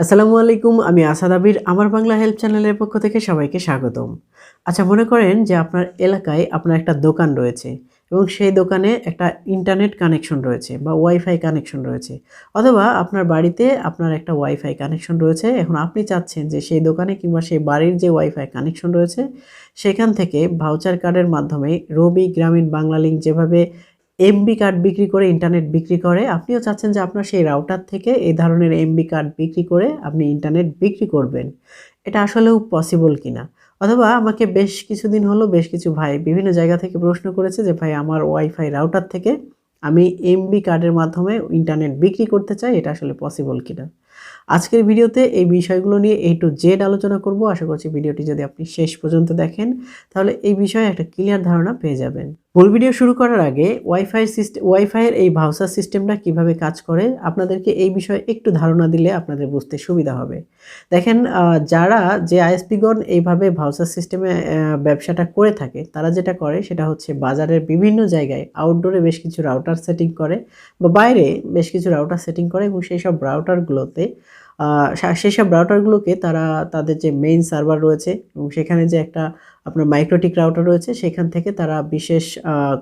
আসসালামু আলাইকুম। আমি আসাদ আবির আমার বাংলা হেল্প চ্যানেলের পক্ষ থেকে সবাইকে স্বাগতম। আচ্ছা, মনে করেন যে আপনার এলাকায় আপনার একটা দোকান রয়েছে এবং সেই দোকানে একটা ইন্টারনেট কানেকশন রয়েছে বা ওয়াইফাই কানেকশন রয়েছে। অথবা আপনার বাড়িতে আপনার একটা ওয়াইফাই কানেকশন রয়েছে। এখন আপনি চাচ্ছেন যে সেই দোকানে কিংবা সেই বাড়ির যে ওয়াইফাই কানেকশন রয়েছে সেখান থেকে ভাউচার কার্ডের মাধ্যমে রবি গ্রামীণ বাংলা লিংক যেভাবে এমবি কার্ড বিক্রি করে ইন্টারনেট বিক্রি করে, আপনিও চাচ্ছেন যে আপনার সেই রাউটার থেকে এই ধরনের এমবি কার্ড বিক্রি করে আপনি ইন্টারনেট বিক্রি করবেন। এটা আসলেও পসিবল কিনা? অথবা আমাকে বেশ কিছুদিন হলো বেশ কিছু ভাই বিভিন্ন জায়গা থেকে প্রশ্ন করেছে যে ভাই আমার ওয়াইফাই রাউটার থেকে আমি এমবি কার্ডের মাধ্যমে ইন্টারনেট বিক্রি করতে চাই, এটা আসলে পসিবল কিনা? আজকের ভিডিওতে এই বিষয়গুলো নিয়ে A to Z আলোচনা করব। আশা করছি ভিডিওটি যদি আপনি শেষ পর্যন্ত দেখেন তাহলে এই বিষয়ে একটা ক্লিয়ার ধারণা পেয়ে যাবেন। মূল ভিডিও শুরু করার আগে ওয়াইফাইয়ের এই ভাউচার সিস্টেমটা কিভাবে কাজ করে আপনাদেরকে এই বিষয়ে একটু ধারণা দিলে আপনাদের বুঝতে সুবিধা হবে। দেখেন, যারা যে আইএসপিগণ এইভাবে ভাউচার সিস্টেমে ব্যবসাটা করে থাকে তারা যেটা করে সেটা হচ্ছে বাজারের বিভিন্ন জায়গায় আউটডোরে বেশ কিছু রাউটার সেটিং করে বা বাইরে বেশ কিছু রাউটার সেটিং করে এবং সেই সব রাউটারগুলোতে সেসব রাউটারগুলোকে তারা তাদের যে মেইন সার্ভার রয়েছে এবং সেখানে যে একটা আপনার মাইক্রোটিক রাউটার রয়েছে সেখান থেকে তারা বিশেষ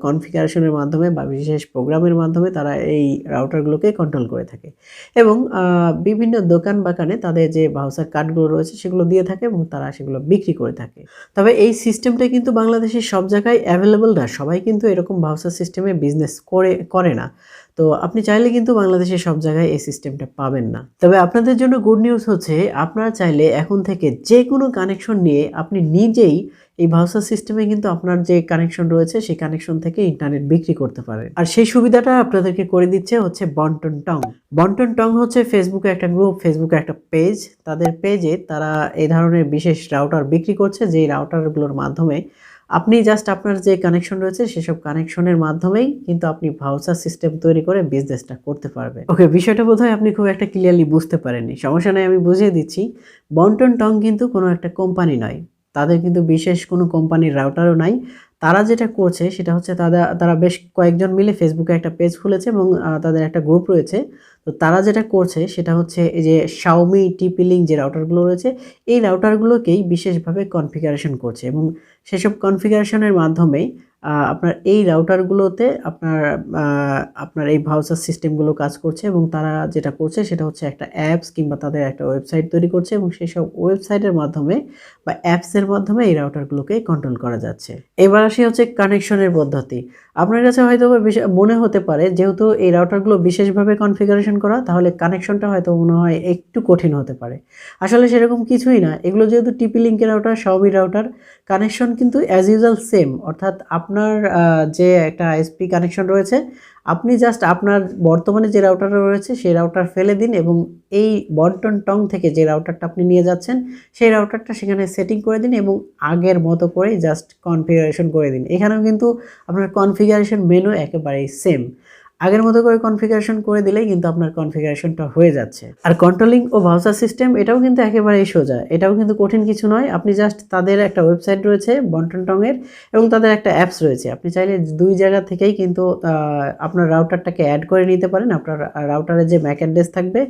কনফিগারেশনের মাধ্যমে বা বিশেষ প্রোগ্রামের মাধ্যমে তারা এই রাউটারগুলোকে কন্ট্রোল করে থাকে এবং বিভিন্ন দোকান বাগানে তাদের যে ভাউচার কার্ডগুলো রয়েছে সেগুলো দিয়ে থাকে এবং তারা সেগুলো বিক্রি করে থাকে। তবে এই সিস্টেমটা কিন্তু বাংলাদেশের সব জায়গায় অ্যাভেলেবল না, সবাই কিন্তু এরকম ভাউচার সিস্টেমে বিজনেস করে না। তো আপনি চাইলে কিন্তু বাংলাদেশের সব জায়গায় এই সিস্টেমটা পাবেন না। তবে আপনাদের জন্য গুড নিউজ হচ্ছে আপনারা চাইলে এখন থেকে যে কোনো কানেকশন নিয়ে আপনি নিজেই এই ভাউচার সিস্টেমে কিন্তু আপনার যে কানেকশন রয়েছে সেই কানেকশন থেকে ইন্টারনেট বিক্রি করতে পারেন। আর সেই সুবিধাটা আপনাদেরকে করে দিচ্ছে হচ্ছে বন্টন টং। বন্টন টং হচ্ছে ফেসবুকে একটা গ্রুপ, ফেসবুকে একটা পেজ। তাদের পেজে তারা এই ধরনের বিশেষ রাউটার বিক্রি করছে, যেই রাউটারগুলোর মাধ্যমে আপনি জাস্ট আপনার যে কানেকশন রয়েছে সেসব কানেকশনের মাধ্যমেই কিন্তু আপনি ভাউচার সিস্টেম তৈরি করে বিজনেসটা করতে পারবেন। ওকে, বিষয়টা বোধহয় আপনি খুব একটা ক্লিয়ারলি বুঝতে পারেননি। সমস্যা নাই, আমি বুঝিয়ে দিচ্ছি। বন্টন টং কিন্তু কোনো একটা কোম্পানি নয়, তাদের কিন্তু বিশেষ কোনো কোম্পানির রাউটারও নাই। তারা যেটা করছে সেটা হচ্ছে তারা বেশ কয়েকজন মিলে ফেসবুকে একটা পেজ খুলেছে এবং তাদের একটা গ্রুপ রয়েছে। তো তারা যেটা করছে সেটা হচ্ছে এই যে Xiaomi TP-Link যে রাউটারগুলো রয়েছে এই রাউটারগুলোকেই বিশেষভাবে কনফিগারেশন করছে এবং সেসব কনফিগারেশনের মাধ্যমে আপনার এই রাউটারগুলোতে আপনার এই ভাউচার সিস্টেমগুলো কাজ করছে এবং তারা যেটা করছে সেটা হচ্ছে একটা অ্যাপস কিংবা তাদের একটা ওয়েবসাইট তৈরি করছে এবং সেসব ওয়েবসাইটের মাধ্যমে বা অ্যাপসের মাধ্যমে এই রাউটারগুলোকে কন্ট্রোল করা যাচ্ছে। এবার আসি হচ্ছে কানেকশনের পদ্ধতি। আপনার কাছে হয়তো মনে হতে পারে যেহেতু এই রাউটারগুলো বিশেষভাবে কনফিগারেশন করা তাহলে কানেকশনটা হয়তো মনে হয় একটু কঠিন হতে পারে। আসলে সেরকম কিছুই না। এগুলো যেহেতু TP-Link-এর রাউটার, Xiaomi রাউটার, কানেকশন কিন্তু অ্যাজ ইউজুয়াল সেম। অর্থাৎ আপনার যে একটা আইএসপি কানেকশন রয়েছে আপনি জাস্ট আপনার বর্তমানে যে রাউটারটা রয়েছে সেই রাউটার ফেলে দিন এবং এই বন্টন টং থেকে যে রাউটারটা আপনি নিয়ে যাচ্ছেন সেই রাউটারটা সেখানে সেটিং করে দিন এবং আগের মতো করেই জাস্ট কনফিগারেশন করে দিন। এখানেও কিন্তু আপনার কনফিগারেশন মেনু একেবারেই সেম। আগের মতো করে কনফিগারেশন করে দিলেই কিন্তু আপনার কনফিগারেশনটা হয়ে যাচ্ছে। আর কন্ট্রোলিং ও ভাউচার সিস্টেম এটাও কিন্তু একেবারেই সোজা, এটাও কিন্তু কঠিন কিছু নয়। আপনি জাস্ট তাদের একটা ওয়েবসাইট রয়েছে বন্টন টং এর এবং তাদের একটা অ্যাপস রয়েছে। আপনি চাইলে দুই জায়গা থেকেই কিন্তু আপনার রাউটারটাকে অ্যাড করে নিতে পারেন। আপনার রাউটারে যে ম্যাক অ্যাড্রেস থাকবে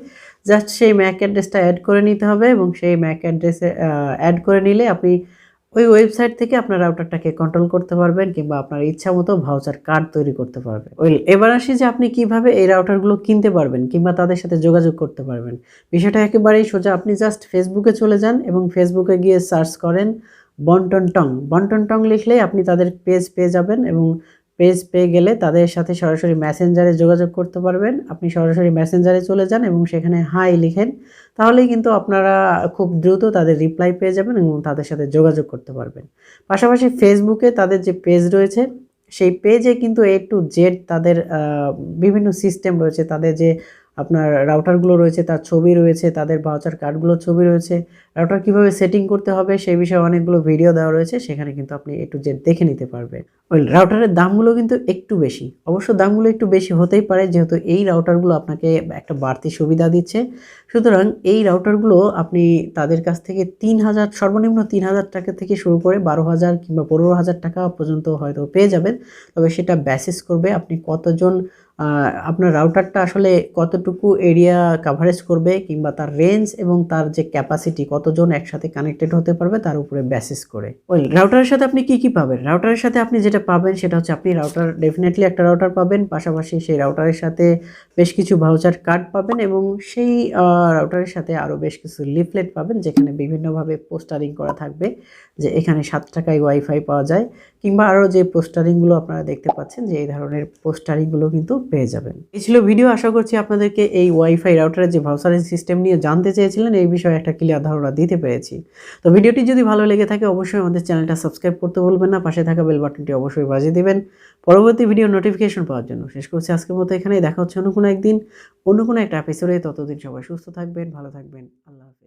জাস্ট সেই ম্যাক অ্যাড্রেসটা অ্যাড করে নিতে হবে এবং সেই ম্যাক অ্যাড্রেসে অ্যাড করে নিলে আপনি ওই ওয়েবসাইট থেকে আপনার রাউটারটাকে কন্ট্রোল করতে পারবেন কিংবা আপনার ইচ্ছা মতো ভাউচার কার্ড তৈরি করতে পারবেন। এবার আসি যে আপনি কিভাবে এই রাউটারগুলো কিনতে পারবেন কিংবা তাদের সাথে যোগাযোগ করতে পারবেন। বিষয়টা একেবারেই সোজা। আপনি জাস্ট ফেসবুকে চলে যান এবং ফেসবুকে গিয়ে সার্চ করেন বন্টন টং। বন্টন টং লিখলেই আপনি তাদের পেজ পেয়ে যাবেন এবং পেজ পেয়ে গেলে তাদের সাথে সরাসরি মেসেঞ্জারে যোগাযোগ করতে পারবেন। আপনি সরাসরি মেসেঞ্জারে চলে যান এবং সেখানে হাই লিখেন, তাহলেই কিন্তু আপনারা খুব দ্রুত তাদের রিপ্লাই পেয়ে যাবেন এবং তাদের সাথে যোগাযোগ করতে পারবেন। পাশাপাশি ফেসবুকে তাদের যে পেজ রয়েছে সেই পেজে কিন্তু A to Z তাদের বিভিন্ন সিস্টেম রয়েছে। তাদের যে আপনার রাউটারগুলো রয়েছে তার ছবি রয়েছে, তাদের ভাউচার কার্ডগুলোর ছবি রয়েছে, রাউটার কিভাবে সেটিং করতে হবে সেই বিষয়ে অনেকগুলো ভিডিও দেওয়া রয়েছে, সেখানে কিন্তু আপনি A to Z দেখে নিতে পারবেন। ওই রাউটারের দামগুলো কিন্তু একটু বেশি, অবশ্য দামগুলো একটু বেশি হতেই পারে যেহেতু এই রাউটারগুলো আপনাকে একটা বাড়তি সুবিধা দিচ্ছে। সুতরাং এই রাউটারগুলো আপনি তাদের কাছ থেকে 3000, সর্বনিম্ন 3000 টাকা থেকে শুরু করে 12,000 কিংবা 15,000 টাকা পর্যন্ত হয়তো পেয়ে যাবেন। তবে সেটা বেসিস করবে আপনি কতজন, আপনার রাউটারটা আসলে কতটুকু এরিয়া কাভারেজ করবে কিংবা তার রেঞ্জ এবং তার যে ক্যাপাসিটি কতজন একসাথে কানেক্টেড হতে পারবে তার উপরে বেসিস করে। ওই রাউটারের সাথে আপনি কি পাবেন? রাউটারের সাথে আপনি যেটা পাবেন সেটা হচ্ছে আপনি রাউটার, ডেফিনেটলি একটা রাউটার পাবেন, পাশাপাশি সেই রাউটারের সাথে বেশ কিছু ভাউচার কার্ড পাবেন এবং সেই রাউটারের সাথে আরও বেশ কিছু লিফলেট পাবেন যেখানে বিভিন্নভাবে পোস্টারিং করা থাকবে যে এখানে 7 টাকায় ওয়াইফাই পাওয়া যায়, কিংবা আরও যে পোস্টারিংগুলো আপনারা দেখতে পাচ্ছেন যে এই ধরনের পোস্টারিংগুলো কিন্তু পেয়ে যাবেন। এই ছিল ভিডিও। আশা করছি আপনাদেরকে এই ওয়াইফাই রাউটারের যে ভাউচারিং সিস্টেম নিয়ে জানতে চেয়েছিলেন এই বিষয়ে একটা ক্লিয়ার ধারণা দিতে পেরেছি। তো ভিডিওটি যদি ভালো লেগে থাকে অবশ্যই আমাদের চ্যানেলটা সাবস্ক্রাইব করতে ভুলবেন না, পাশে থাকা বেল বাটনটি অবশ্যই বাজিয়ে দিবেন পরবর্তী ভিডিও নোটিফিকেশন পাওয়ার জন্য। শেষ করছি আজকের মতো এখানেই, দেখা হচ্ছে অন্য কোনো একদিন অন্য কোনো একটা এপিসোডে। ততদিন সবাই সুস্থ থাকবেন, ভালো থাকবেন, আল্লাহ হাফেজ।